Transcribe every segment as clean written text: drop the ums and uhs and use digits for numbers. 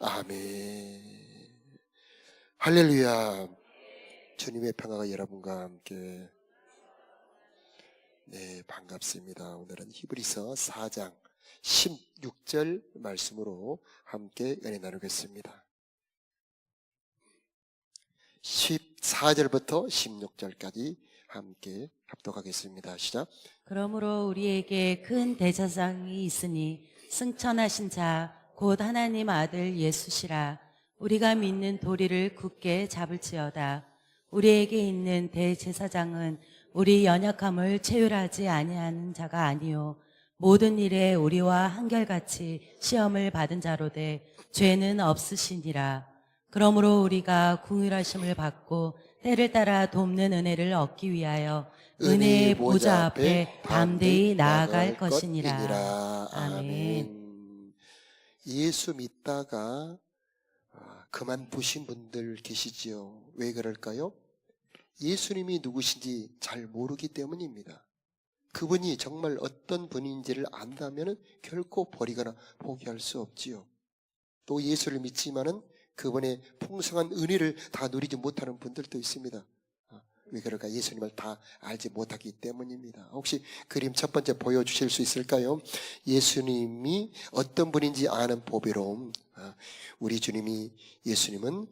아멘. 할렐루야. 주님의 평화가 여러분과 함께. 네, 반갑습니다. 오늘은 히브리서 4장 16절 말씀으로 함께 은혜 나누겠습니다. 14절부터 16절까지 함께 합독하겠습니다. 시작. 그러므로 우리에게 큰 대제사장이 있으니 승천하신 자 곧 하나님 아들 예수시라. 우리가 믿는 도리를 굳게 잡을지어다. 우리에게 있는 대제사장은 우리 연약함을 체휼하지 아니하는 자가 아니요 모든 일에 우리와 한결같이 시험을 받은 자로되 죄는 없으시니라. 그러므로 우리가 긍휼하심을 받고 때를 따라 돕는 은혜를 얻기 위하여 은혜의 보좌 앞에 담대히 나아갈 것이니라. 아멘. 예수 믿다가 그만두신 분들 계시지요. 왜 그럴까요? 예수님이 누구신지 잘 모르기 때문입니다. 그분이 정말 어떤 분인지를 안다면 결코 버리거나 포기할 수 없지요. 또 예수를 믿지만은 그분의 풍성한 은혜를 다 누리지 못하는 분들도 있습니다. 왜 그럴까? 예수님을 다 알지 못하기 때문입니다. 혹시 그림 첫 번째 보여주실 수 있을까요? 예수님이 어떤 분인지 아는 보배로움. 우리 주님이 예수님은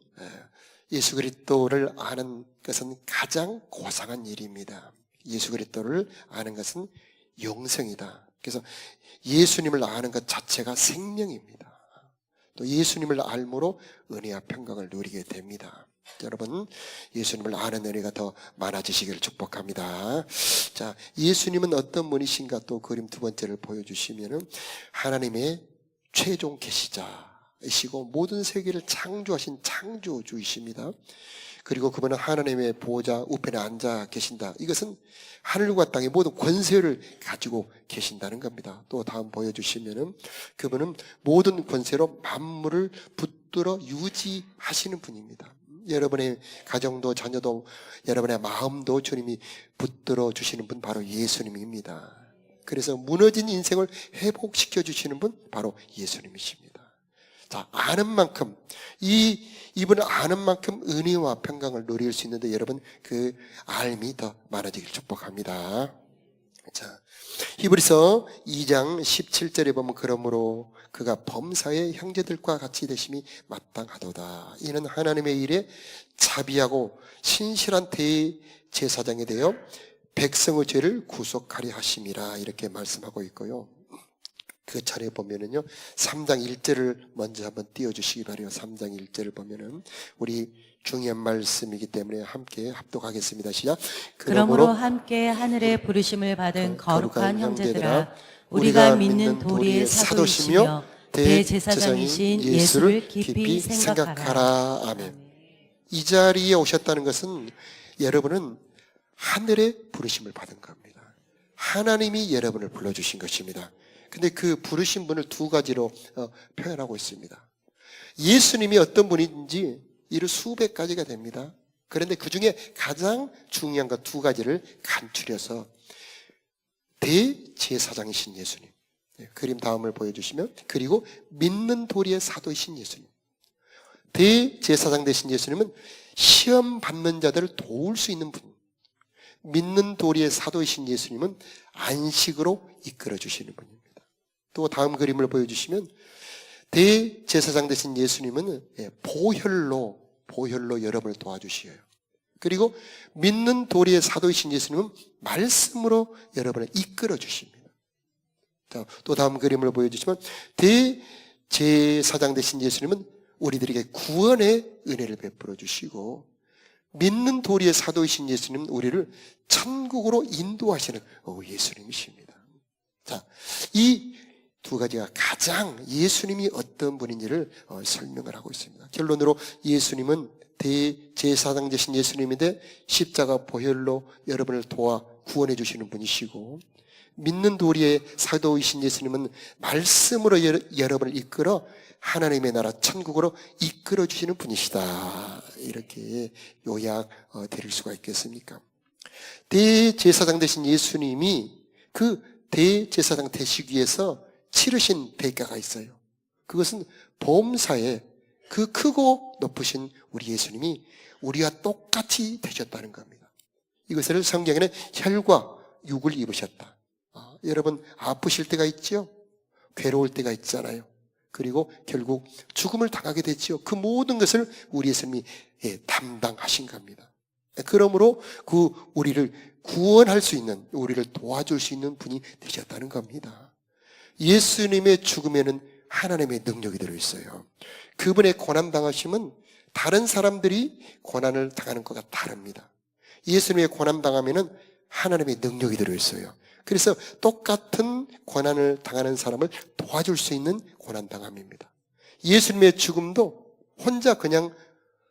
예수 그리스도를 아는 것은 가장 고상한 일입니다. 예수 그리스도를 아는 것은 영생이다. 그래서 예수님을 아는 것 자체가 생명입니다. 또 예수님을 알므로 은혜와 평강을 누리게 됩니다. 여러분, 예수님을 아는 은혜가 더 많아지시기를 축복합니다. 자, 예수님은 어떤 분이신가? 또 그림 두 번째를 보여주시면은 하나님의 최종 계시자이시고 모든 세계를 창조하신 창조주이십니다. 그리고 그분은 하나님의 보호자 우편에 앉아 계신다. 이것은 하늘과 땅의 모든 권세를 가지고 계신다는 겁니다. 또 다음 보여주시면은 그분은 모든 권세로 만물을 붙들어 유지하시는 분입니다. 여러분의 가정도 자녀도 여러분의 마음도 주님이 붙들어 주시는 분 바로 예수님입니다. 그래서 무너진 인생을 회복시켜 주시는 분 바로 예수님이십니다. 자, 아는 만큼 이분을 아는 만큼 은혜와 평강을 누릴 수 있는데 여러분 그 알미 더 많아지길 축복합니다. 자, 히브리서 2장 17절에 보면 그러므로 그가 범사의 형제들과 같이 되심이 마땅하도다. 이는 하나님의 일에 자비하고 신실한 대제사장이 되어 백성의 죄를 구속하려 하심이라 이렇게 말씀하고 있고요. 그 차례 보면은요, 3장 1절을 먼저 한번 띄워주시기 바래요. 3장 1절을 보면은 우리 중요한 말씀이기 때문에 함께 합독하겠습니다. 시작. 그러므로 함께 하늘의 부르심을 받은 거룩한 형제들아, 우리가 믿는 도리의 사도시며 대제사장이신 예수를 깊이 생각하라. 아멘. 이 자리에 오셨다는 것은 여러분은 하늘의 부르심을 받은 겁니다. 하나님이 여러분을 불러주신 것입니다. 근데 그 부르신 분을 두 가지로 표현하고 있습니다. 예수님이 어떤 분인지 이루 수백 가지가 됩니다. 그런데 그 중에 가장 중요한 것 두 가지를 간추려서 대제사장이신 예수님, 그림 다음을 보여주시면, 그리고 믿는 도리의 사도이신 예수님. 대제사장 되신 예수님은 시험 받는 자들을 도울 수 있는 분, 믿는 도리의 사도이신 예수님은 안식으로 이끌어 주시는 분입니다. 또 다음 그림을 보여주시면 대제사장 되신 예수님은 보혈로 여러분을 도와주시어요. 그리고 믿는 도리의 사도이신 예수님은 말씀으로 여러분을 이끌어 주십니다. 또 다음 그림을 보여주시면 대제사장 되신 예수님은 우리들에게 구원의 은혜를 베풀어 주시고 믿는 도리의 사도이신 예수님은 우리를 천국으로 인도하시는 예수님이십니다. 자, 이 두 가지가 가장 예수님이 어떤 분인지를 설명을 하고 있습니다. 결론으로 예수님은 대제사장 되신 예수님인데 십자가 보혈로 여러분을 도와 구원해 주시는 분이시고, 믿는 도리의 사도이신 예수님은 말씀으로 여러분을 이끌어 하나님의 나라 천국으로 이끌어 주시는 분이시다. 이렇게 요약 드릴 수가 있겠습니까? 대제사장 되신 예수님이 그 대제사장 되시기 위해서 치르신 대가가 있어요. 그것은 범사에 그 크고 높으신 우리 예수님이 우리와 똑같이 되셨다는 겁니다. 이것을 성경에는 혈과 육을 입으셨다. 여러분 아프실 때가 있죠? 괴로울 때가 있잖아요. 그리고 결국 죽음을 당하게 됐죠. 그 모든 것을 우리 예수님이 담당하신 겁니다. 그러므로 그 우리를 구원할 수 있는, 우리를 도와줄 수 있는 분이 되셨다는 겁니다. 예수님의 죽음에는 하나님의 능력이 들어있어요. 그분의 고난당하심은 다른 사람들이 고난을 당하는 것과 다릅니다. 예수님의 고난당하면은 하나님의 능력이 들어있어요. 그래서 똑같은 고난을 당하는 사람을 도와줄 수 있는 고난당함입니다. 예수님의 죽음도 혼자 그냥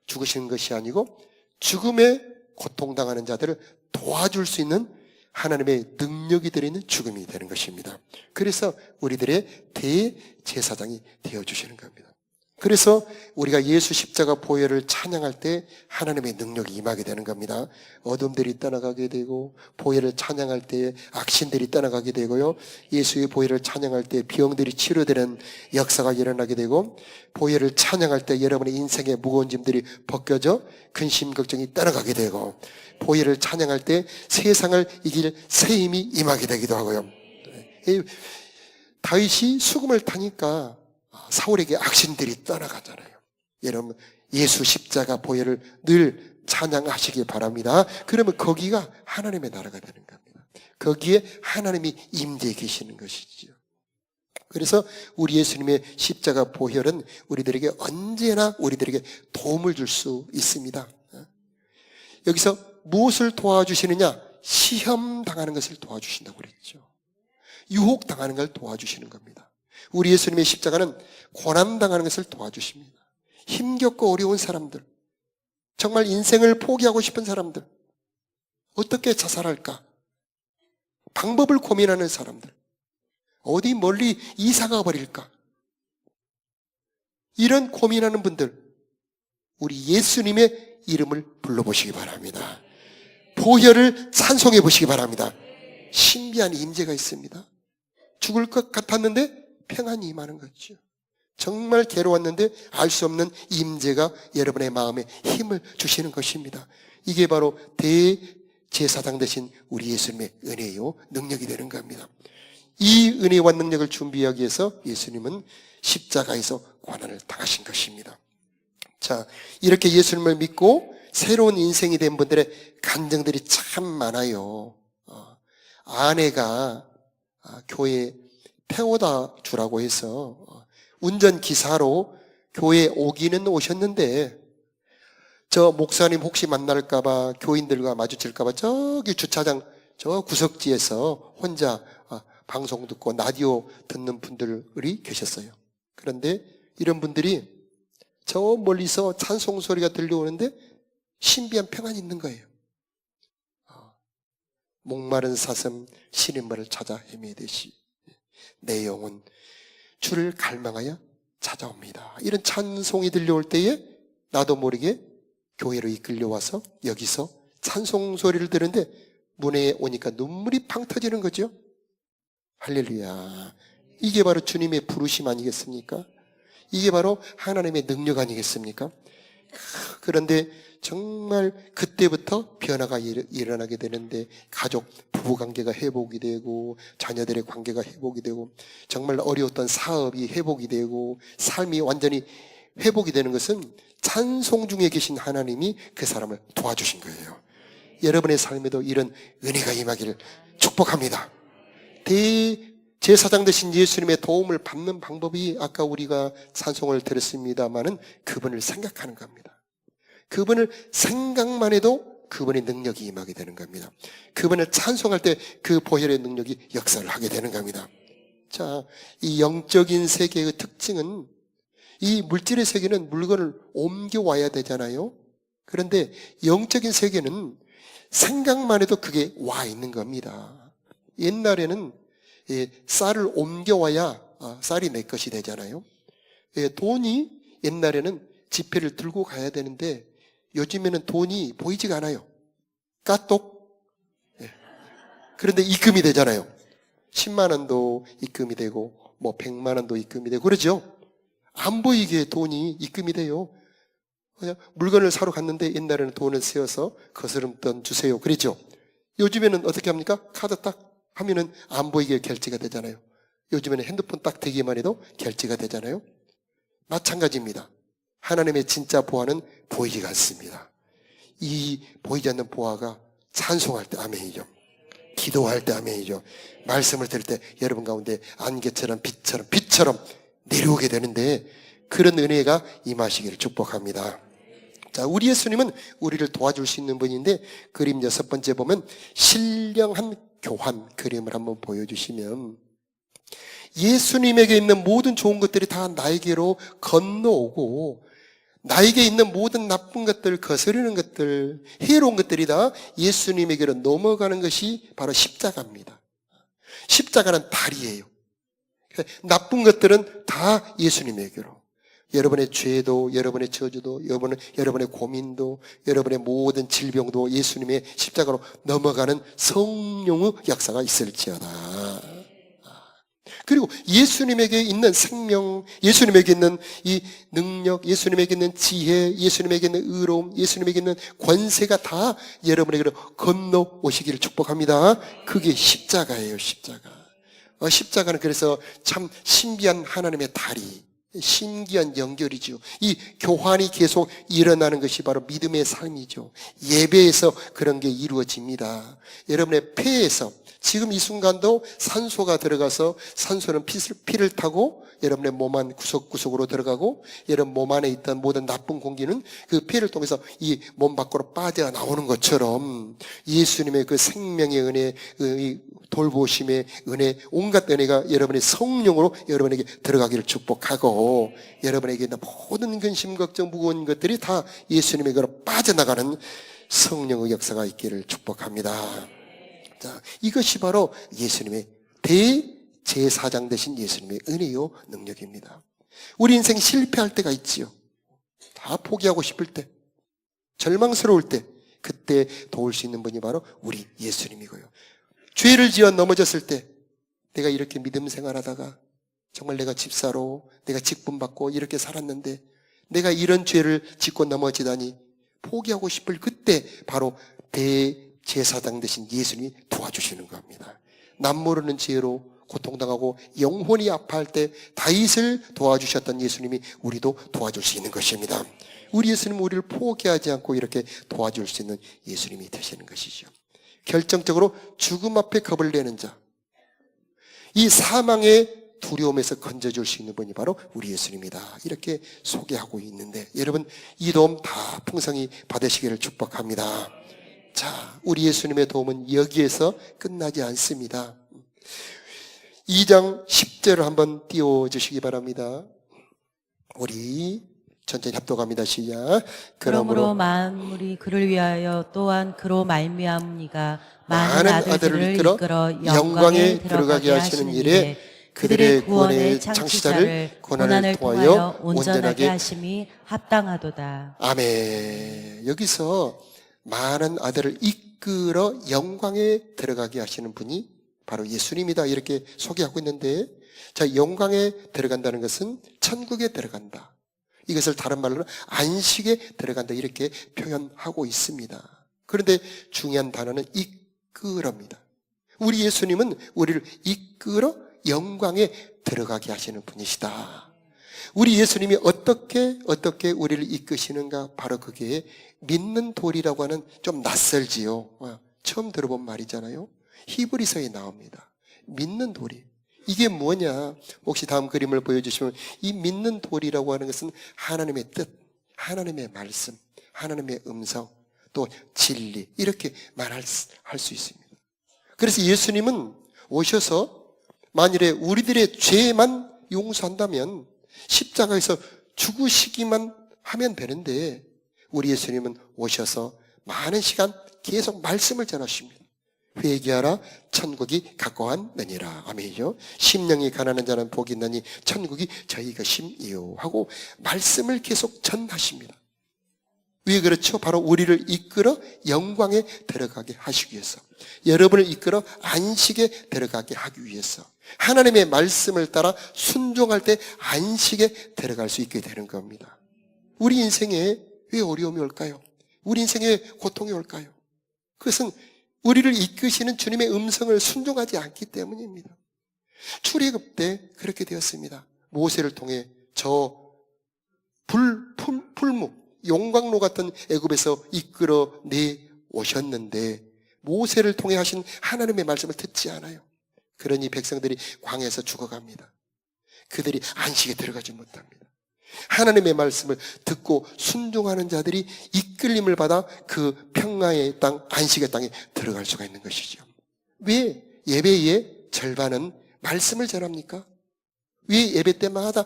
죽으시는 것이 아니고 죽음에 고통당하는 자들을 도와줄 수 있는 하나님의 능력이 들어있는 죽음이 되는 것입니다. 그래서 우리들의 대제사장이 되어주시는 겁니다. 그래서 우리가 예수 십자가 보혈을 찬양할 때 하나님의 능력이 임하게 되는 겁니다. 어둠들이 떠나가게 되고, 보혈을 찬양할 때 악신들이 떠나가게 되고요, 예수의 보혈을 찬양할 때 병들이 치료되는 역사가 일어나게 되고, 보혈을 찬양할 때 여러분의 인생의 무거운 짐들이 벗겨져 근심 걱정이 떠나가게 되고, 보혈을 찬양할 때 세상을 이길 새 힘이 임하게 되기도 하고요. 다윗이 수금을 타니까 사울에게 악신들이 떠나가잖아요. 여러분 예수 십자가 보혈을 늘 찬양하시기 바랍니다. 그러면 거기가 하나님의 나라가 되는 겁니다. 거기에 하나님이 임재해 계시는 것이지요. 그래서 우리 예수님의 십자가 보혈은 우리들에게 언제나 우리들에게 도움을 줄 수 있습니다. 여기서 무엇을 도와주시느냐? 시험 당하는 것을 도와주신다고 그랬죠. 유혹 당하는 걸 도와주시는 겁니다. 우리 예수님의 십자가는 고난당하는 것을 도와주십니다. 힘겹고 어려운 사람들, 정말 인생을 포기하고 싶은 사람들, 어떻게 자살할까? 방법을 고민하는 사람들, 어디 멀리 이사가 버릴까? 이런 고민하는 분들, 우리 예수님의 이름을 불러보시기 바랍니다. 보혈을 찬송해 보시기 바랍니다. 신비한 임재가 있습니다. 죽을 것 같았는데 평안이 임하는 거죠. 정말 괴로웠는데 알 수 없는 임재가 여러분의 마음에 힘을 주시는 것입니다. 이게 바로 대제사장 되신 우리 예수님의 은혜요, 능력이 되는 겁니다. 이 은혜와 능력을 준비하기 위해서 예수님은 십자가에서 고난을 당하신 것입니다. 자, 이렇게 예수님을 믿고 새로운 인생이 된 분들의 간증들이 참 많아요. 아내가 교회 태워다 주라고 해서 운전기사로 교회에 오기는 오셨는데, 저 목사님 혹시 만날까봐, 교인들과 마주칠까봐 저기 주차장 저 구석지에서 혼자 방송 듣고 라디오 듣는 분들이 계셨어요. 그런데 이런 분들이 저 멀리서 찬송 소리가 들려오는데 신비한 평안이 있는 거예요. 목마른 사슴 시냇물을 찾아 헤매듯이 내 영혼 주를 갈망하여 찾아옵니다. 이런 찬송이 들려올 때에 나도 모르게 교회로 이끌려와서 여기서 찬송 소리를 들은데 문에 오니까 눈물이 팡 터지는 거죠. 할렐루야. 이게 바로 주님의 부르심 아니겠습니까? 이게 바로 하나님의 능력 아니겠습니까? 그런데 정말 그때부터 변화가 일어나게 되는데, 가족, 부부관계가 회복이 되고 자녀들의 관계가 회복이 되고 정말 어려웠던 사업이 회복이 되고 삶이 완전히 회복이 되는 것은 찬송 중에 계신 하나님이 그 사람을 도와주신 거예요. 여러분의 삶에도 이런 은혜가 임하기를 축복합니다. 대제사장 되신 예수님의 도움을 받는 방법이 아까 우리가 찬송을 들었습니다마는 그분을 생각하는 겁니다. 그분을 생각만 해도 그분의 능력이 임하게 되는 겁니다. 그분을 찬송할 때 그 보혈의 능력이 역사를 하게 되는 겁니다. 자, 이 영적인 세계의 특징은, 이 물질의 세계는 물건을 옮겨와야 되잖아요. 그런데 영적인 세계는 생각만 해도 그게 와 있는 겁니다. 옛날에는 쌀을 옮겨와야 쌀이 내 것이 되잖아요. 돈이 옛날에는 지폐를 들고 가야 되는데 요즘에는 돈이 보이지가 않아요. 까똑. 그런데 입금이 되잖아요. 10만 원도 입금이 되고 100만 원도 입금이 되고 그러죠. 안 보이게 돈이 입금이 돼요. 그냥 물건을 사러 갔는데 옛날에는 돈을 세어서 거스름돈 주세요. 그랬죠. 요즘에는 어떻게 합니까? 카드 딱 하면은 안 보이게 결제가 되잖아요. 요즘에는 핸드폰 딱 대기만 해도 결제가 되잖아요. 마찬가지입니다. 하나님의 진짜 보화는 보이지가 않습니다. 이 보이지 않는 보화가 찬송할 때 아멘이죠. 기도할 때 아멘이죠. 말씀을 들을 때 여러분 가운데 안개처럼 빛처럼 내려오게 되는데 그런 은혜가 임하시기를 축복합니다. 자, 우리 예수님은 우리를 도와줄 수 있는 분인데 그림 6번째 보면 신령한 교환 그림을 한번 보여주시면 예수님에게 있는 모든 좋은 것들이 다 나에게로 건너오고 나에게 있는 모든 나쁜 것들, 거스르는 것들, 해로운 것들이 다 예수님에게로 넘어가는 것이 바로 십자가입니다. 십자가는 다리예요. 나쁜 것들은 다 예수님에게로. 여러분의 죄도, 여러분의 저주도, 여러분의 고민도, 여러분의 모든 질병도 예수님의 십자가로 넘어가는 성령의 역사가 있을지어다. 그리고 예수님에게 있는 생명, 예수님에게 있는 이 능력, 예수님에게 있는 지혜, 예수님에게 있는 의로움, 예수님에게 있는 권세가 다 여러분에게로 건너오시기를 축복합니다. 그게 십자가예요, 십자가. 십자가는 그래서 참 신비한 하나님의 다리, 신기한 연결이죠. 이 교환이 계속 일어나는 것이 바로 믿음의 삶이죠. 예배에서 그런 게 이루어집니다. 여러분의 폐에서 지금 이 순간도 산소가 들어가서 산소는 피를 타고 여러분의 몸 안 구석구석으로 들어가고 여러분 몸 안에 있던 모든 나쁜 공기는 그 폐를 통해서 이 몸 밖으로 빠져나오는 것처럼 예수님의 그 생명의 은혜, 이 돌보심의 은혜, 온갖 은혜가 여러분의 성령으로 여러분에게 들어가기를 축복하고 여러분에게 있는 모든 근심, 걱정, 무거운 것들이 다 예수님에게로 빠져나가는 성령의 역사가 있기를 축복합니다. 자, 이것이 바로 예수님의 대제사장 되신 예수님의 은혜요 능력입니다. 우리 인생 실패할 때가 있지요. 다 포기하고 싶을 때, 절망스러울 때 그때 도울 수 있는 분이 바로 우리 예수님이고요. 죄를 지어 넘어졌을 때 내가 이렇게 믿음 생활하다가 정말 내가 집사로 내가 직분받고 이렇게 살았는데 내가 이런 죄를 짓고 넘어지다니 포기하고 싶을 그때 바로 대제사장 되신 예수님이 도와주시는 겁니다. 남 모르는 죄로 고통당하고 영혼이 아파할 때 다윗을 도와주셨던 예수님이 우리도 도와줄 수 있는 것입니다. 우리 예수님은 우리를 포기하지 않고 이렇게 도와줄 수 있는 예수님이 되시는 것이죠. 결정적으로 죽음 앞에 겁을 내는 자, 이 사망의 두려움에서 건져줄 수 있는 분이 바로 우리 예수님이다. 이렇게 소개하고 있는데 여러분 이 도움 다 풍성히 받으시기를 축복합니다. 자, 우리 예수님의 도움은 여기에서 끝나지 않습니다. 2장 10절을 한번 띄워주시기 바랍니다. 우리 천천히 합독합니다. 시작. 그러므로 만물이 그를 위하여 또한 그로 말미암으니가 많은 아들들을 이끌어 영광에 들어가게 하시는 일에 그들의 구원의 창시자를 고난을 통하여 온전하게 하심이 합당하도다. 아멘. 여기서 많은 아들을 이끌어 영광에 들어가게 하시는 분이 바로 예수님이다. 이렇게 소개하고 있는데, 자, 영광에 들어간다는 것은 천국에 들어간다. 이것을 다른 말로는 안식에 들어간다. 이렇게 표현하고 있습니다. 그런데 중요한 단어는 이끌어입니다. 우리 예수님은 우리를 이끌어 영광에 들어가게 하시는 분이시다. 우리 예수님이 어떻게 우리를 이끄시는가? 바로 그게 믿는 돌이라고 하는 좀 낯설지요. 처음 들어본 말이잖아요. 히브리서에 나옵니다. 믿는 돌이. 이게 뭐냐? 혹시 다음 그림을 보여주시면 이 믿는 돌이라고 하는 것은 하나님의 뜻, 하나님의 말씀, 하나님의 음성, 또 진리 이렇게 말할 수 있습니다. 그래서 예수님은 오셔서 만일에 우리들의 죄만 용서한다면 십자가에서 죽으시기만 하면 되는데 우리 예수님은 오셔서 많은 시간 계속 말씀을 전하십니다. 회개하라 천국이 가까웠느니라. 아멘이죠. 심령이 가난한 자는 복이 있나니 천국이 저희 것임이요 하고 말씀을 계속 전하십니다. 왜 그렇죠? 바로 우리를 이끌어 영광에 들어가게 하시기 위해서, 여러분을 이끌어 안식에 들어가게 하기 위해서, 하나님의 말씀을 따라 순종할 때 안식에 들어갈 수 있게 되는 겁니다. 우리 인생에 왜 어려움이 올까요? 우리 인생에 고통이 올까요? 그것은 우리를 이끄시는 주님의 음성을 순종하지 않기 때문입니다. 출애굽 때 그렇게 되었습니다. 모세를 통해 저 풀무, 용광로 같은 애굽에서 이끌어 내 오셨는데 모세를 통해 하신 하나님의 말씀을 듣지 않아요. 그러니 백성들이 광야에서 죽어갑니다. 그들이 안식에 들어가지 못합니다. 하나님의 말씀을 듣고 순종하는 자들이 이끌림을 받아 그 평화의 땅, 안식의 땅에 들어갈 수가 있는 것이죠. 왜 예배의 절반은 말씀을 전합니까? 왜 예배 때마다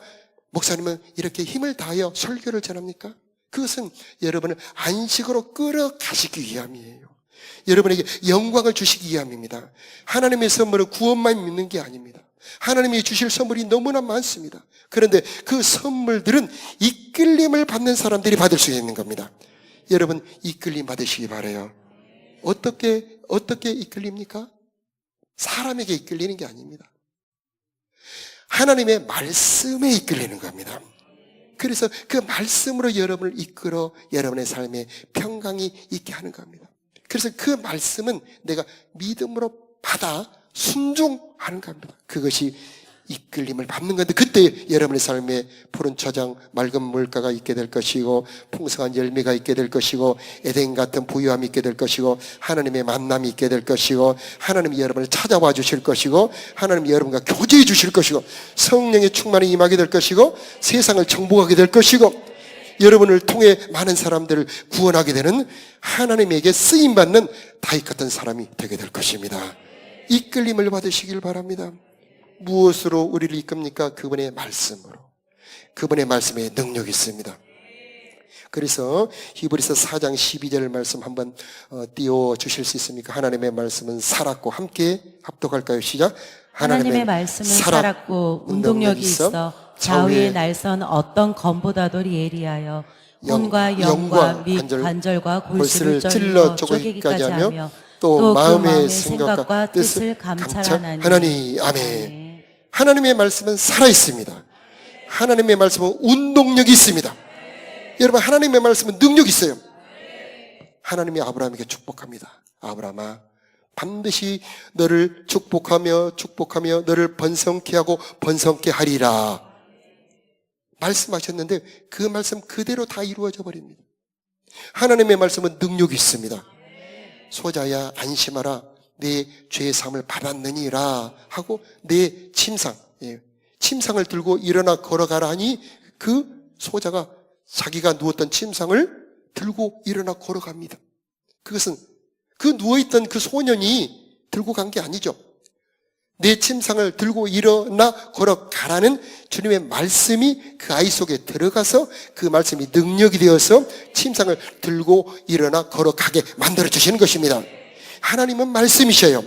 목사님은 이렇게 힘을 다하여 설교를 전합니까? 그것은 여러분을 안식으로 끌어가시기 위함이에요. 여러분에게 영광을 주시기 위함입니다. 하나님의 선물은 구원만 믿는 게 아닙니다. 하나님이 주실 선물이 너무나 많습니다. 그런데 그 선물들은 이끌림을 받는 사람들이 받을 수 있는 겁니다. 여러분 이끌림 받으시기 바라요. 어떻게 이끌립니까? 사람에게 이끌리는 게 아닙니다. 하나님의 말씀에 이끌리는 겁니다. 그래서 그 말씀으로 여러분을 이끌어 여러분의 삶에 평강이 있게 하는 겁니다. 그래서 그 말씀은 내가 믿음으로 받아 순종하는 겁니다. 그것이 이끌림을 받는 건데, 그때 여러분의 삶에 푸른 초장, 맑은 물가가 있게 될 것이고, 풍성한 열매가 있게 될 것이고, 에덴 같은 부유함이 있게 될 것이고, 하나님의 만남이 있게 될 것이고, 하나님이 여러분을 찾아와 주실 것이고, 하나님이 여러분과 교제해 주실 것이고, 성령의 충만이 임하게 될 것이고, 세상을 정복하게 될 것이고, 여러분을 통해 많은 사람들을 구원하게 되는, 하나님에게 쓰임받는 다윗 같은 사람이 되게 될 것입니다. 이끌림을 받으시길 바랍니다. 무엇으로 우리를 이끕니까? 그분의 말씀으로. 그분의 말씀에 능력이 있습니다. 그래서 히브리서 4장 12절 말씀 한번 띄워주실 수 있습니까? 하나님의 말씀은 살았고, 함께 합독할까요? 시작. 하나님의 말씀은 살았고 운동력이 있어 좌우의 날선 어떤 검보다도 예리하여 혼과 영과 및 관절과 골수를 찔러 쪼개기까지 하며 또 마음의 생각과 뜻을 감찰하나니. 아멘. 하나님의 말씀은 살아있습니다. 하나님의 말씀은 운동력이 있습니다. 여러분, 하나님의 말씀은 능력이 있어요. 하나님이 아브라함에게 축복합니다. 아브라함아, 반드시 너를 축복하며 너를 번성케 하고 번성케 하리라 말씀하셨는데, 그 말씀 그대로 다 이루어져 버립니다. 하나님의 말씀은 능력이 있습니다. 소자야 안심하라, 내 죄의 사함을 받았느니라 하고, 내 침상을 들고 일어나 걸어가라 하니, 그 소자가 자기가 누웠던 침상을 들고 일어나 걸어갑니다. 그것은 그 누워있던 그 소년이 들고 간 게 아니죠. 내 침상을 들고 일어나 걸어가라는 주님의 말씀이 그 아이 속에 들어가서, 그 말씀이 능력이 되어서 침상을 들고 일어나 걸어가게 만들어주시는 것입니다. 하나님은 말씀이셔요.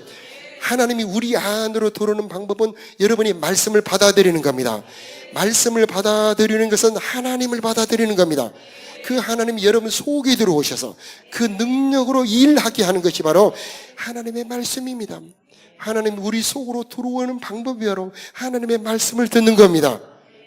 하나님이 우리 안으로 들어오는 방법은 여러분이 말씀을 받아들이는 겁니다. 말씀을 받아들이는 것은 하나님을 받아들이는 겁니다. 그 하나님이 여러분 속에 들어오셔서 그 능력으로 일하게 하는 것이 바로 하나님의 말씀입니다. 하나님 우리 속으로 들어오는 방법이 바로 하나님의 말씀을 듣는 겁니다.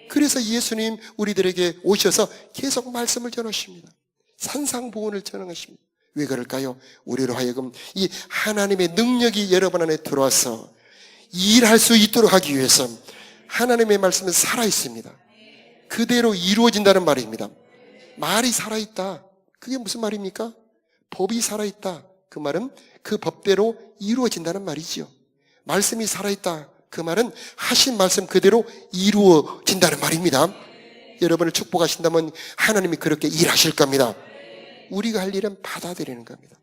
그래서 예수님 우리들에게 오셔서 계속 말씀을 전하십니다. 산상보훈을 전하십니다. 왜 그럴까요? 우리로 하여금 이 하나님의 능력이 여러분 안에 들어와서 일할 수 있도록 하기 위해서 하나님의 말씀은 살아있습니다. 그대로 이루어진다는 말입니다. 말이 살아있다. 그게 무슨 말입니까? 법이 살아있다. 그 말은 그 법대로 이루어진다는 말이지요. 말씀이 살아있다. 그 말은 하신 말씀 그대로 이루어진다는 말입니다. 여러분을 축복하신다면 하나님이 그렇게 일하실 겁니다. 우리가 할 일은 받아들이는 겁니다.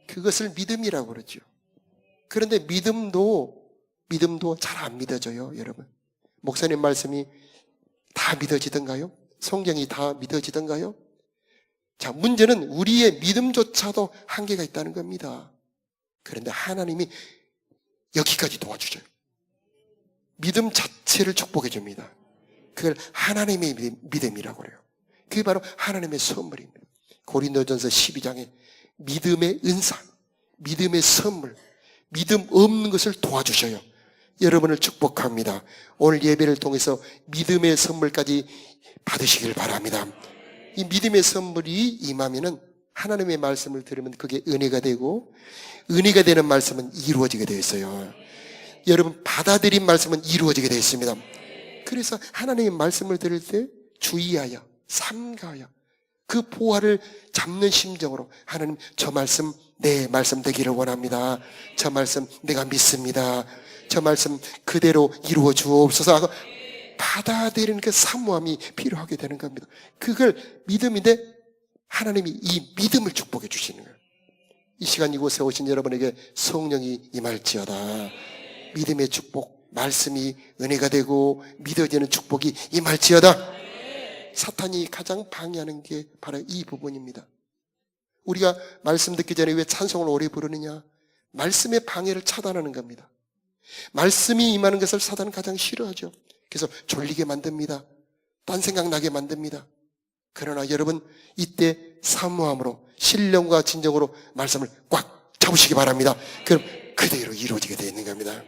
그것을 믿음이라고 그러죠. 그런데 믿음도 잘 안 믿어져요, 여러분. 목사님 말씀이 다 믿어지던가요? 성경이 다 믿어지던가요? 자, 문제는 우리의 믿음조차도 한계가 있다는 겁니다. 그런데 하나님이 여기까지 도와주셔요. 믿음 자체를 축복해 줍니다. 그걸 하나님의 믿음이라고 그래요. 그게 바로 하나님의 선물입니다. 고린도전서 12장에 믿음의 은사, 믿음의 선물, 믿음 없는 것을 도와주셔요. 여러분을 축복합니다. 오늘 예배를 통해서 믿음의 선물까지 받으시길 바랍니다. 이 믿음의 선물이 임하면은 하나님의 말씀을 들으면 그게 은혜가 되고, 은혜가 되는 말씀은 이루어지게 되어 있어요. 여러분 받아들인 말씀은 이루어지게 되어 있습니다. 그래서 하나님의 말씀을 들을 때 주의하여 삼가하여 그 보화를 잡는 심정으로 하나님, 저 말씀 내 말씀 되기를 원합니다. 저 말씀 내가 믿습니다. 저 말씀 그대로 이루어 주옵소서 하고 받아들이는 그 사모함이 필요하게 되는 겁니다. 그걸 믿음인데 하나님이 이 믿음을 축복해 주시는 거예요. 이 시간 이곳에 오신 여러분에게 성령이 임할지어다. 믿음의 축복, 말씀이 은혜가 되고 믿어지는 축복이 임할지어다. 사탄이 가장 방해하는 게 바로 이 부분입니다. 우리가 말씀 듣기 전에 왜 찬송을 오래 부르느냐? 말씀의 방해를 차단하는 겁니다. 말씀이 임하는 것을 사탄은 가장 싫어하죠. 그래서 졸리게 만듭니다. 딴 생각 나게 만듭니다. 그러나 여러분, 이때 사모함으로 신령과 진정으로 말씀을 꽉 잡으시기 바랍니다. 그럼 그대로 이루어지게 되어 있는 겁니다.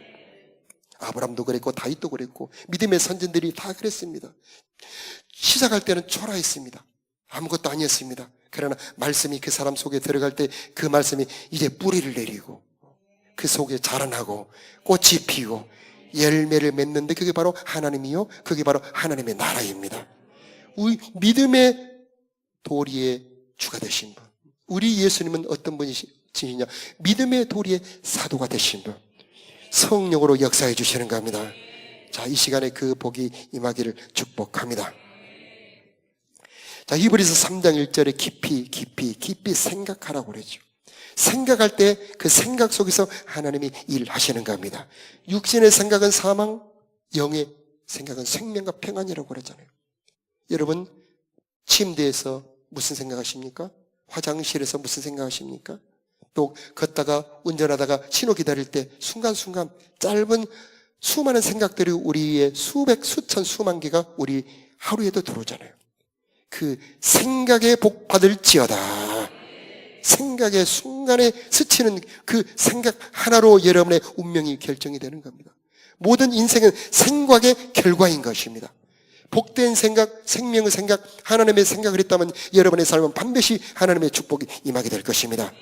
아브람도 그랬고 다윗도 그랬고 믿음의 선진들이 다 그랬습니다. 시작할 때는 초라했습니다. 아무것도 아니었습니다. 그러나 말씀이 그 사람 속에 들어갈 때 그 말씀이 이제 뿌리를 내리고 그 속에 자라나고 꽃이 피고 열매를 맺는데 그게 바로 하나님이요, 그게 바로 하나님의 나라입니다. 우리 믿음의 도리의 주가 되신 분, 우리 예수님은 어떤 분이시냐? 믿음의 도리의 사도가 되신 분, 성령으로 역사해 주시는 겁니다. 자, 이 시간에 그 복이 임하기를 축복합니다. 자, 히브리서 3장 1절에 깊이 생각하라고 그러죠. 생각할 때 그 생각 속에서 하나님이 일하시는 겁니다. 육신의 생각은 사망, 영의 생각은 생명과 평안이라고 그러잖아요. 여러분, 침대에서 무슨 생각하십니까? 화장실에서 무슨 생각하십니까? 또 걷다가 운전하다가 신호 기다릴 때 순간순간 짧은 수많은 생각들이 우리의 수백, 수천, 수만 개가 우리 하루에도 들어오잖아요. 그 생각에 복 받을지어다. 생각의 순간에 스치는 그 생각 하나로 여러분의 운명이 결정이 되는 겁니다. 모든 인생은 생각의 결과인 것입니다. 복된 생각, 생명의 생각, 하나님의 생각을 했다면 여러분의 삶은 반드시 하나님의 축복이 임하게 될 것입니다.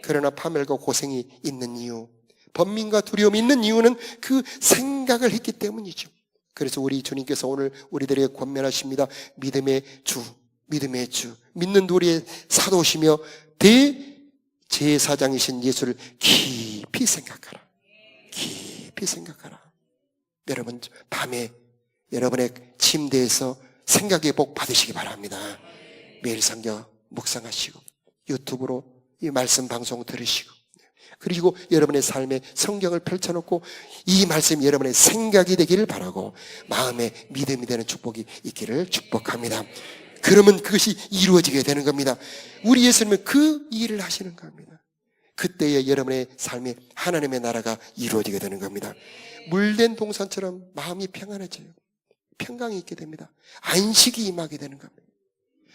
그러나 파멸과 고생이 있는 이유, 번민과 두려움이 있는 이유는 그 생각을 했기 때문이죠. 그래서 우리 주님께서 오늘 우리들에게 권면하십니다. 믿음의 주, 믿는 도리의 사도시며 대제사장이신 예수를 깊이 생각하라. 깊이 생각하라. 여러분, 밤에 여러분의 침대에서 생각의 복 받으시기 바랍니다. 매일 성경 묵상하시고 유튜브로 이 말씀 방송 들으시고, 그리고 여러분의 삶에 성경을 펼쳐놓고 이 말씀이 여러분의 생각이 되기를 바라고 마음에 믿음이 되는 축복이 있기를 축복합니다. 그러면 그것이 이루어지게 되는 겁니다. 우리 예수님은 그 일을 하시는 겁니다. 그때에 여러분의 삶에 하나님의 나라가 이루어지게 되는 겁니다. 물된 동산처럼 마음이 평안해져요. 평강이 있게 됩니다. 안식이 임하게 되는 겁니다.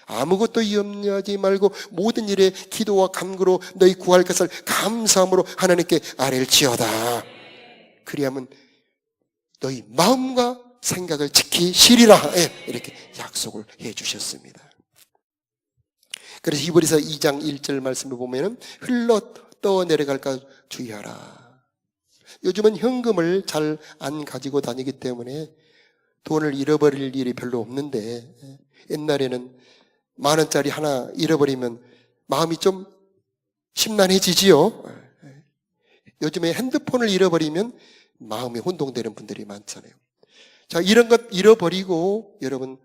아무것도 염려하지 말고 모든 일에 기도와 간구로 너희 구할 것을 감사함으로 하나님께 아뢰일지어다. 그리하면 너희 마음과 생각을 지키시리라. 이렇게 약속을 해 주셨습니다. 그래서 히브리서 2장 1절 말씀을 보면은 흘러 떠내려갈까 주의하라. 요즘은 현금을 잘 안 가지고 다니기 때문에 돈을 잃어버릴 일이 별로 없는데, 옛날에는 10,000원짜리 하나 잃어버리면 마음이 좀 심란해지지요. 요즘에 핸드폰을 잃어버리면 마음이 혼동되는 분들이 많잖아요. 자, 이런 것 잃어버리고 여러분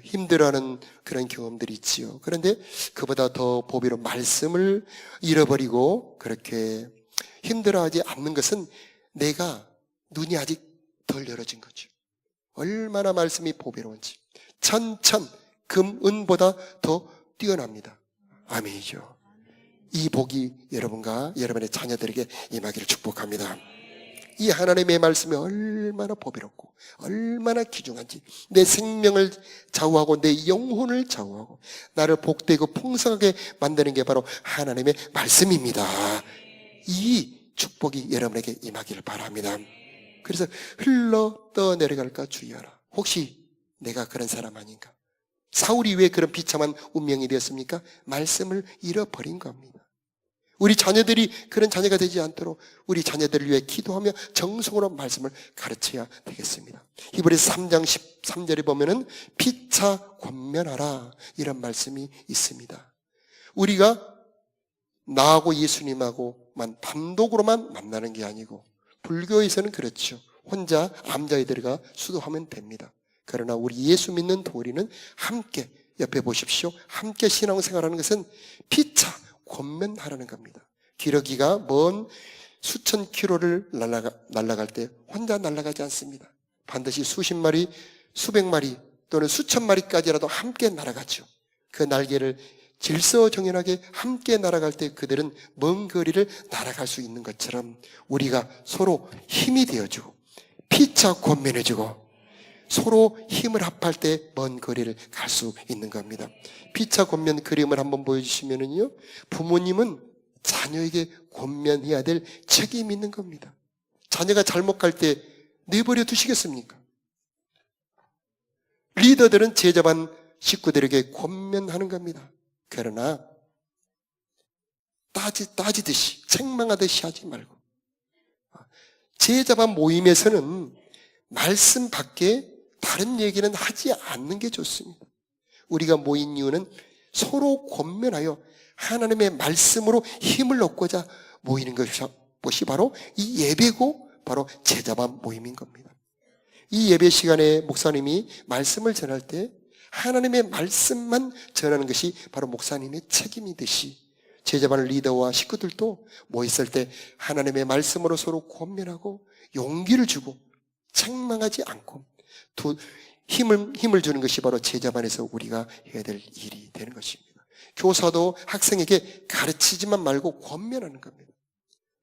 힘들어하는 그런 경험들이 있지요. 그런데 그보다 더 보배로 말씀을 잃어버리고 그렇게 힘들어하지 않는 것은 내가 눈이 아직 덜 열어진 거죠. 얼마나 말씀이 보배로운지. 천천 금, 은보다 더 뛰어납니다. 아멘이죠. 이 복이 여러분과 여러분의 자녀들에게 임하기를 축복합니다. 이 하나님의 말씀이 얼마나 보배롭고 얼마나 귀중한지, 내 생명을 좌우하고 내 영혼을 좌우하고 나를 복되고 풍성하게 만드는 게 바로 하나님의 말씀입니다. 이 축복이 여러분에게 임하기를 바랍니다. 그래서 흘러 떠내려갈까 주의하라. 혹시 내가 그런 사람 아닌가? 사울이 왜 그런 비참한 운명이 되었습니까? 말씀을 잃어버린 겁니다. 우리 자녀들이 그런 자녀가 되지 않도록 우리 자녀들을 위해 기도하며 정성으로 말씀을 가르쳐야 되겠습니다. 히브리서 3장 13절에 보면은 피차 권면하라, 이런 말씀이 있습니다. 우리가 나하고 예수님하고만 단독으로만 만나는 게 아니고, 불교에서는 그렇죠. 혼자 암자에들어가 수도하면 됩니다. 그러나 우리 예수 믿는 도리는 함께, 옆에 보십시오. 함께 신앙생활하는 것은 피차 권면하라는 겁니다. 기러기가 먼 수천 킬로를 날아갈 때 혼자 날아가지 않습니다. 반드시 수십 마리, 수백 마리 또는 수천 마리까지라도 함께 날아가죠. 그 날개를 질서정연하게 함께 날아갈 때 그들은 먼 거리를 날아갈 수 있는 것처럼 우리가 서로 힘이 되어주고 피차 권면해주고 서로 힘을 합할 때 먼 거리를 갈 수 있는 겁니다. 피차 권면 그림을 한번 보여주시면은요, 부모님은 자녀에게 권면해야 될 책임이 있는 겁니다. 자녀가 잘못 갈 때 내버려 두시겠습니까? 리더들은 제자반 식구들에게 권면하는 겁니다. 그러나 따지듯이 책망하듯이 하지 말고, 제자반 모임에서는 말씀 밖에 다른 얘기는 하지 않는 게 좋습니다. 우리가 모인 이유는 서로 권면하여 하나님의 말씀으로 힘을 얻고자 모이는 것이 바로 이 예배고 바로 제자반 모임인 겁니다. 이 예배 시간에 목사님이 말씀을 전할 때 하나님의 말씀만 전하는 것이 바로 목사님의 책임이듯이 제자반 리더와 식구들도 모였을 때 하나님의 말씀으로 서로 권면하고 용기를 주고 책망하지 않고 힘을 주는 것이 바로 제자반에서 우리가 해야 될 일이 되는 것입니다. 교사도 학생에게 가르치지만 말고 권면하는 겁니다.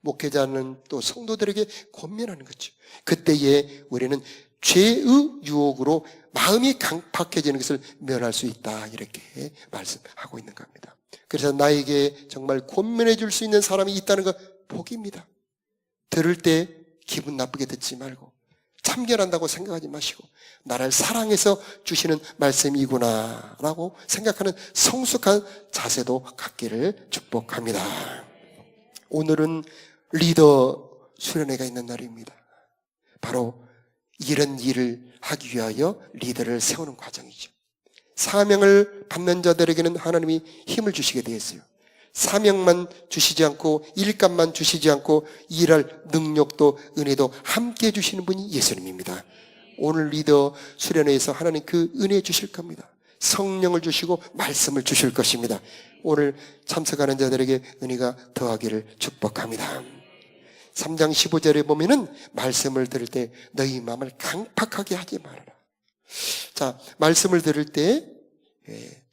목회자는 또 성도들에게 권면하는 거죠. 그때에 우리는 죄의 유혹으로 마음이 강팍해지는 것을 면할 수 있다, 이렇게 말씀하고 있는 겁니다. 그래서 나에게 정말 권면해 줄 수 있는 사람이 있다는 것 복입니다. 들을 때 기분 나쁘게 듣지 말고 참견한다고 생각하지 마시고 나를 사랑해서 주시는 말씀이구나 라고 생각하는 성숙한 자세도 갖기를 축복합니다. 오늘은 리더 수련회가 있는 날입니다. 바로 이런 일을 하기 위하여 리더를 세우는 과정이죠. 사명을 받는 자들에게는 하나님이 힘을 주시게 되어 있어요. 사명만 주시지 않고 일감만 주시지 않고 일할 능력도 은혜도 함께 주시는 분이 예수님입니다. 오늘 리더 수련회에서 하나님 그 은혜 주실 겁니다. 성령을 주시고 말씀을 주실 것입니다. 오늘 참석하는 자들에게 은혜가 더하기를 축복합니다. 3장 15절에 보면은 말씀을 들을 때 너희 마음을 강팍하게 하지 말아라. 자, 말씀을 들을 때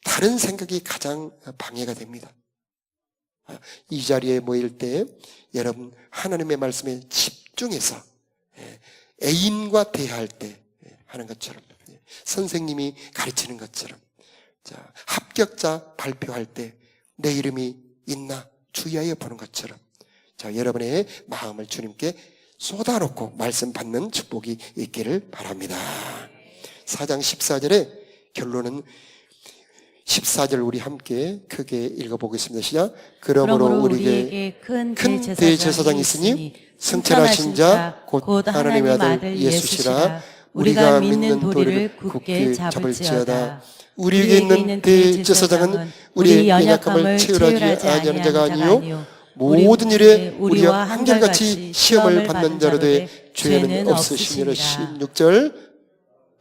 다른 생각이 가장 방해가 됩니다. 이 자리에 모일 때 여러분 하나님의 말씀에 집중해서 애인과 대화할 때 하는 것처럼, 선생님이 가르치는 것처럼, 자, 합격자 발표할 때 내 이름이 있나 주의하여 보는 것처럼, 자, 여러분의 마음을 주님께 쏟아놓고 말씀 받는 축복이 있기를 바랍니다. 4장 14절의 결론은 14절 우리 함께 크게 읽어보겠습니다. 시작. 그러므로 우리에게 큰 대제사장이 있으니 승천하신 자 곧 하나님의 아들 예수시라. 우리가 믿는 도리를 굳게 잡을지어다. 우리에게 있는 대제사장은 우리의 연약함을 채울하지 아니하는 자가 아니요 모든 일에 우리와 한결같이 시험을 받는 자로 돼 죄는 없으시니라. 16절.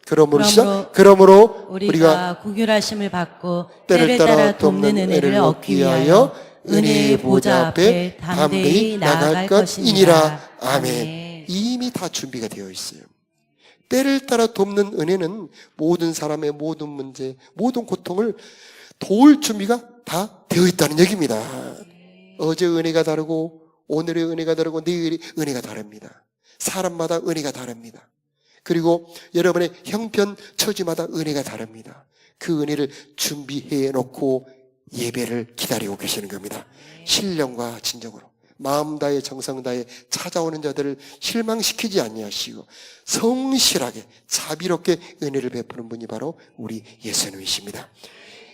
그러므로 우리가 긍휼하심을 받고 때를 따라 돕는 은혜를 얻기 위하여 은혜의 보좌 앞에 담대히 나아갈 것이니라. 아멘. 이미 다 준비가 되어 있어요. 때를 따라 돕는 은혜는 모든 사람의 모든 문제, 모든 고통을 도울 준비가 다 되어 있다는 얘기입니다. 어제 은혜가 다르고 오늘의 은혜가 다르고 내일의 은혜가 다릅니다. 사람마다 은혜가 다릅니다. 그리고 여러분의 형편 처지마다 은혜가 다릅니다. 그 은혜를 준비해 놓고 예배를 기다리고 계시는 겁니다. 신령과 진정으로 마음 다해 정성 다해 찾아오는 자들을 실망시키지 아니하시고 성실하게 자비롭게 은혜를 베푸는 분이 바로 우리 예수님이십니다.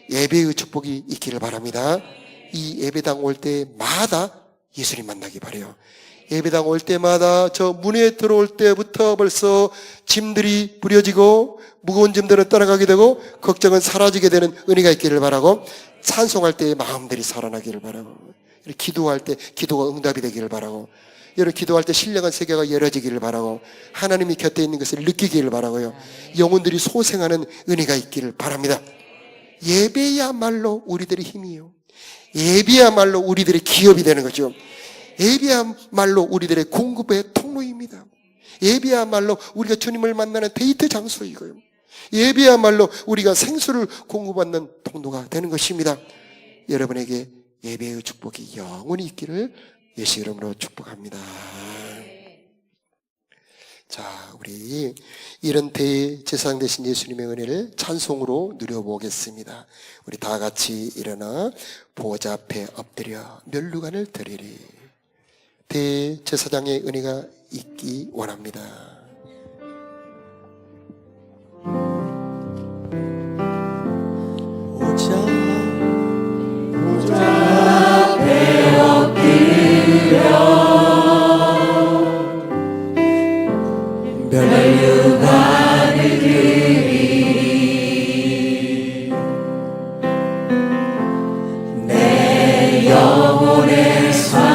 예배의 축복이 있기를 바랍니다. 이 예배당 올 때마다 예수님 만나기 바라요. 예배당 올 때마다 저 문에 들어올 때부터 벌써 짐들이 부려지고 무거운 짐들은 떠나가게 되고 걱정은 사라지게 되는 은혜가 있기를 바라고, 찬송할 때의 마음들이 살아나기를 바라고, 기도할 때 기도가 응답이 되기를 바라고, 여러분 기도할 때 신령한 세계가 열어지기를 바라고, 하나님이 곁에 있는 것을 느끼기를 바라고요. 영혼들이 소생하는 은혜가 있기를 바랍니다. 예배야말로 우리들의 힘이요. 예배야말로 우리들의 기업이 되는 거죠. 예배야말로 우리들의 공급의 통로입니다. 예배야말로 우리가 주님을 만나는 데이트 장소이고요. 예배야말로 우리가 생수를 공급받는 통로가 되는 것입니다. 여러분에게 예배의 축복이 영원히 있기를 예수 이름으로 축복합니다. 자, 우리 이런 대제사장 되신 예수님의 은혜를 찬송으로 누려보겠습니다. 우리 다 같이 일어나 보좌 앞에 엎드려 멸류관을 드리리. 대제사장의 은혜가 있기 원합니다. 보좌 앞에 엎드려 멸류관을 드리리. 내 영혼의 사랑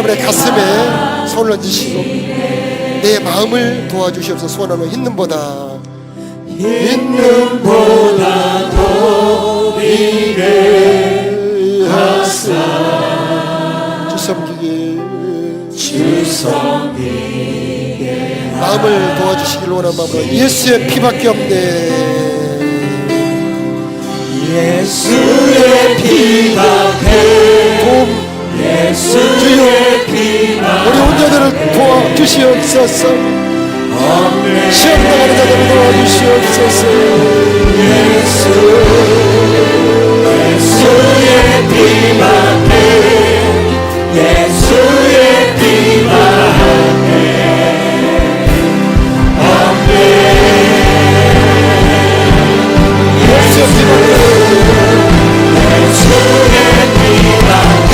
여러분의 가슴에 손을 얹으시고 내 마음을 도와주시옵소서. 소원하며 있는보다 있게 하사 주 섬기게 마음을 도와주시길 원하는 마음으로 예수의 피밖에 없네. 예수의 피밖에 예수의 피밖에 우리 혼자들을 도와주시옵소서. 시험 나가는 자들을 도와주시옵소서. 예수의 피밖에 예수의 피밖에 없네. 예수의 피밖에 예수의 피밖에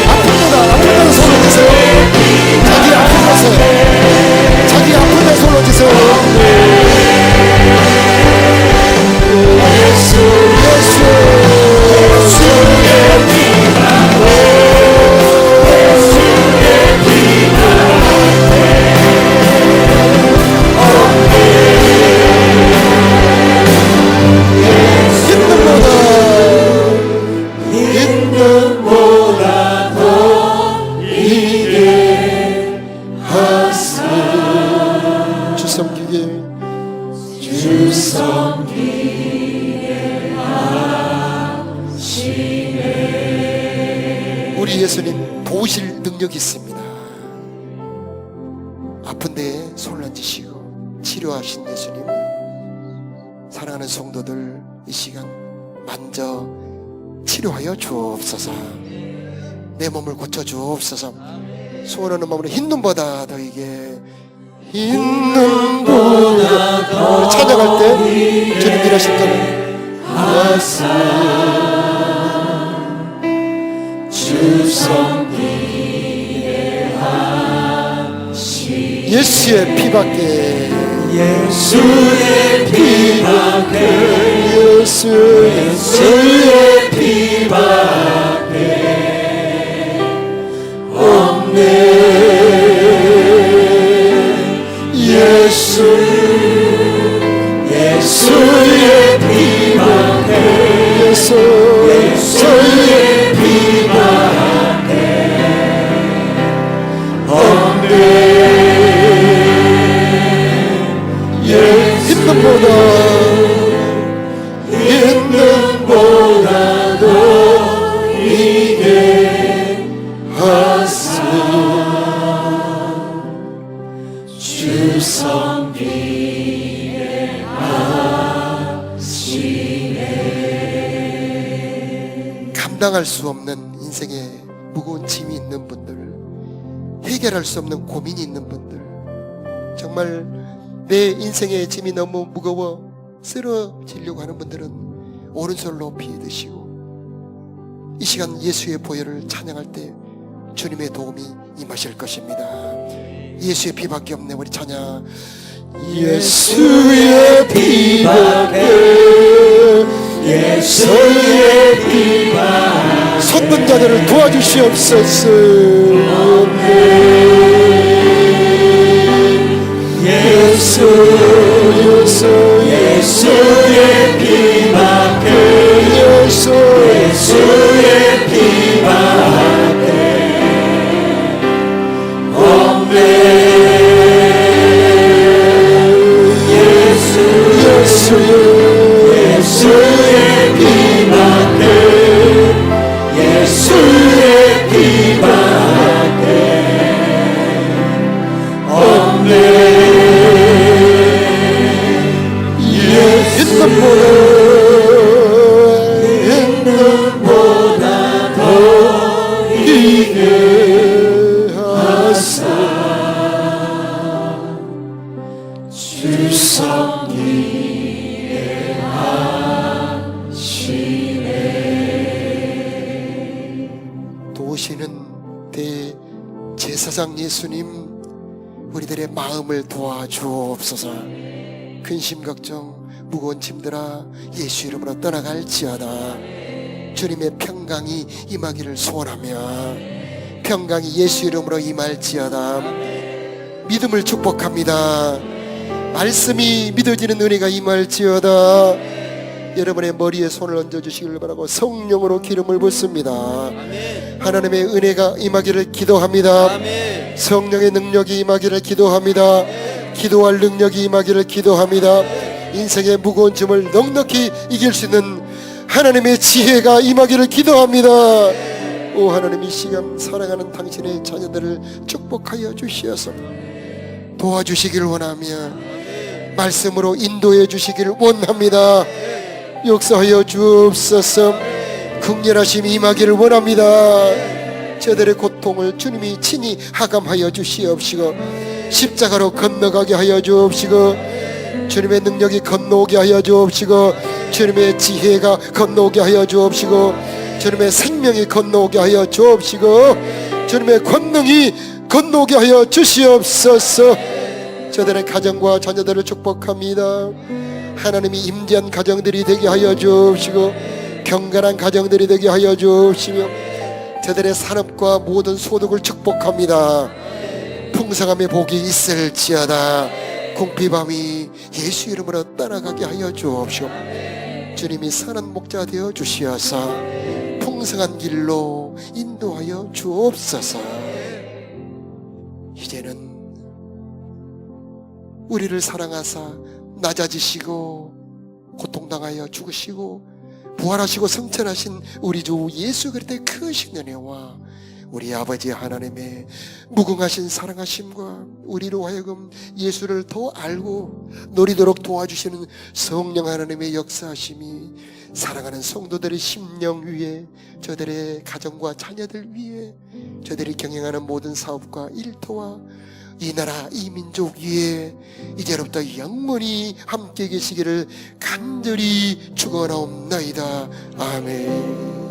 아픈 데는 손을 드세요. 자기 아픈 곳에 자기 아픈 데 손을 드세요. 우리 예수님 도우실 능력이 있습니다. 아픈 데에 손을 얹으시고 치료하신 예수님, 사랑하는 성도들 이 시간 만져 치료하여 주옵소서. 내 몸을 고쳐 주옵소서. 소원하는 마음으로 흰 눈보다 더이게 흰 눈보다 더 찬양할 때 주님 일하실 거는 주 섬기게 하시 예수의 피밖에 예수의 피밖에 예수의 피밖에 없네. 예수의 피밖에 예수의 피밖에 없네. 있는 보다도 이게 하사 주 섬기게 하시네. 감당할 수 없는 인생에 무거운 짐이 있는 분들, 해결할 수 없는 고민이 있는 분들, 정말 내 인생의 짐이 너무 무거워 쓰러지려고 하는 분들은 오른손을 높이 드시고 이 시간 예수의 보혈을 찬양할 때 주님의 도움이 임하실 것입니다. 예수의 피밖에 없네. 우리 찬양. 예수의 피밖에 예수의 피밖에 섰던 자들을 도와주시옵소서. 예수의 피밖에 예수의 피밖에 없네. 예수의 피밖에 예수의 피밖에 없네. 있는 보다 더 이게 하사 주 섬기게 하시네. 도우시는 대제사장 예수님, 우리들의 마음을 도와주옵소서. 근심 걱정 무거운 짐들아 예수 이름으로 떠나갈지어다. 주님의 평강이 임하기를 소원하며 평강이 예수 이름으로 임할지어다. 믿음을 축복합니다. 말씀이 믿어지는 은혜가 임할지어다. 여러분의 머리에 손을 얹어주시길 바라고 성령으로 기름을 붓습니다. 하나님의 은혜가 임하기를 기도합니다. 성령의 능력이 임하기를 기도합니다. 기도할 능력이 임하기를 기도합니다. 인생의 무거운 짐을 넉넉히 이길 수 있는 하나님의 지혜가 임하기를 기도합니다. 오 하나님, 이 시간 사랑하는 당신의 자녀들을 축복하여 주시어서 도와주시기를 원하며 말씀으로 인도해 주시기를 원합니다. 역사하여 주옵소서. 긍휼하심이 임하기를 원합니다. 저들의 고통을 주님이 친히 하감하여 주시옵시고 십자가로 건너가게 하여 주옵시고 주님의 능력이 건너오게 하여 주옵시고 주님의 지혜가 건너오게 하여 주옵시고 주님의 생명이 건너오게 하여 주옵시고 주님의 권능이 건너오게 하여 주시옵소서. 저들의 가정과 자녀들을 축복합니다. 하나님이 임재한 가정들이 되게 하여 주옵시고 경건한 가정들이 되게 하여 주옵시며 저들의 산업과 모든 소득을 축복합니다. 풍성함의 복이 있을지어다. 궁핍함이 예수 이름으로 떠나가게 하여 주옵시고 주님이 선한 목자 되어 주시어서 풍성한 길로 인도하여 주옵소서. 이제는 우리를 사랑하사 낮아지시고 고통당하여 죽으시고 부활하시고 성천하신 우리 주 예수 그리스도의 크신 은혜와 우리 아버지 하나님의 무궁하신 사랑하심과 우리로 하여금 예수를 더 알고 노리도록 도와주시는 성령 하나님의 역사하심이 사랑하는 성도들의 심령 위에 저들의 가정과 자녀들 위에 저들이 경영하는 모든 사업과 일터와 이 나라 이 민족 위에 이제로부터 영원히 함께 계시기를 간절히 축원하옵나이다. 아멘.